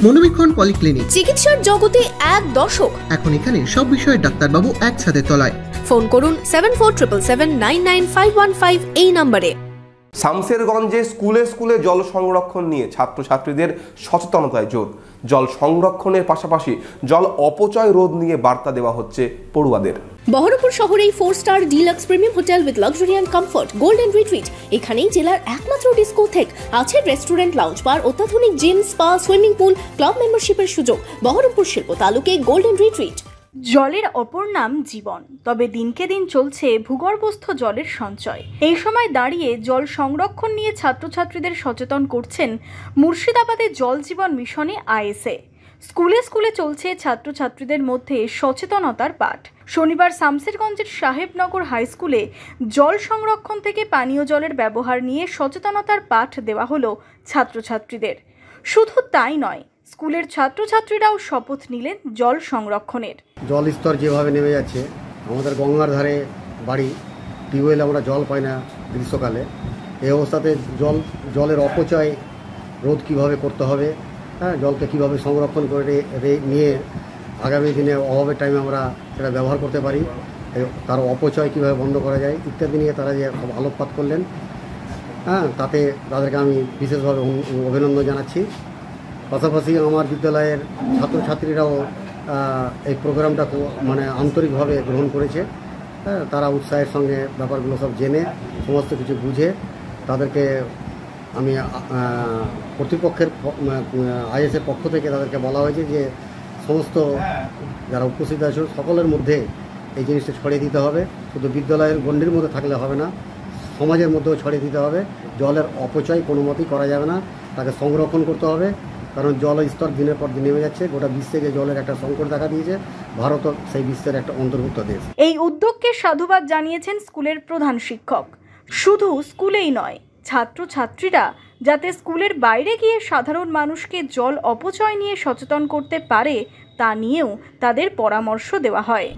মনোবীক্ষণ polyclinic, চিকিৎসার জগতে এক দশক। এখন এখানে সব বিষয়ে ডাক্তারবাবু একসাথে তলায়। ফোন করুন 7477999515 এই নম্বরে। শামসেরগঞ্জে স্কুলে স্কুলে জল সংরক্ষণ নিয়ে ছাত্রছাত্রীদের সচেতনতায় জোর। জল সংরক্ষণের পাশাপাশি জল অপচয় রোধ নিয়ে বার্তা দেওয়া হচ্ছে পড়ুয়াদের। বহরমপুর শহরেই 4 star deluxe premium hotel with luxury and comfort golden retreat. এখানেই জেলার একমাত্র ডিস্কোথেক, আছে রেস্টুরেন্ট, লাউঞ্জ বার, অত্যাধুনিক gym, spa, swimming pool, club মেম্বারশিপের সুযোগ। বহরমপুর শিল্প তালুকে গোল্ডেন রিট্রিট। জলের অপর নাম জীবন, তবে দিনকে দিন চলছে ভূগর্ভস্থ জলের সঞ্চয়। এই সময় দাঁড়িয়ে জল সংরক্ষণ নিয়ে ছাত্রছাত্রীদের সচেতন করছেন মুর্শিদাবাদের জল জীবন মিশনে আইএসএ। স্কুলে স্কুলে চলছে ছাত্রছাত্রীদের মধ্যে সচেতনতার পাঠ। শনিবার শামসেরগঞ্জের সাহেবনগর হাই স্কুলে জল সংরক্ষণ থেকে পানীয় জলের ব্যবহার নিয়ে সচেতনতার পাঠ দেওয়া হলো ছাত্রছাত্রীদের। শুধু তাই নয়, স্কুলের ছাত্রছাত্রীরাও শপথ নিলেন জল সংরক্ষণের। জল স্তর যেভাবে নেমে যাচ্ছে, আমাদের গঙ্গার ধারে বাড়ি, টিউবওয়েলে আমরা জল পাই না গ্রীষ্মকালে। এই অবস্থাতে জলের অপচয় রোধ কীভাবে করতে হবে, জলকে কীভাবে সংরক্ষণ করে নিয়ে আগামী দিনে অভাবের টাইমে আমরা সেটা ব্যবহার করতে পারি, তার অপচয় কীভাবে বন্ধ করা যায় ইত্যাদি নিয়ে তারা যে আলোকপাত করলেন, তাতে তাদেরকে আমি বিশেষভাবে অভিনন্দন জানাচ্ছি। পাশাপাশি আমার বিদ্যালয়ের ছাত্রছাত্রীরাও এই প্রোগ্রামটা আন্তরিকভাবে গ্রহণ করেছে। তারা উৎসাহের সঙ্গে ব্যাপারগুলো সব জেনে সমস্ত কিছু বুঝে তাদেরকে আমি কর্তৃপক্ষের আইএসের পক্ষ থেকে তাদেরকে বলা হয়েছে যে সমস্ত যারা উপস্থিত আছে সকলের মধ্যে এই জিনিসটা ছড়িয়ে দিতে হবে। শুধু বিদ্যালয়ের গণ্ডির মধ্যে থাকলে হবে না, সমাজের মধ্যেও ছড়িয়ে দিতে হবে। জলের অপচয় কোনো মতেই করা যাবে না, তাকে সংরক্ষণ করতে হবে। কারণ জল স্তর দিনের পর দিন নেমে যাচ্ছে, গোটা বিশ্বে যে জলের একটা সংকট দেখা দিয়েছে, ভারতও সেই বিশ্বের একটা অন্তর্ভুক্ত দেশ। এই উদ্যোগকে সাধুবাদ জানিয়েছেন স্কুলের প্রধান শিক্ষক। শুধু স্কুলেই নয়, ছাত্রছাত্রীরা যাতে স্কুলের বাইরে গিয়ে সাধারণ মানুষকে জল অপচয় নিয়ে সচেতন করতে পারে তা নিয়েও তাদের পরামর্শ দেওয়া হয়।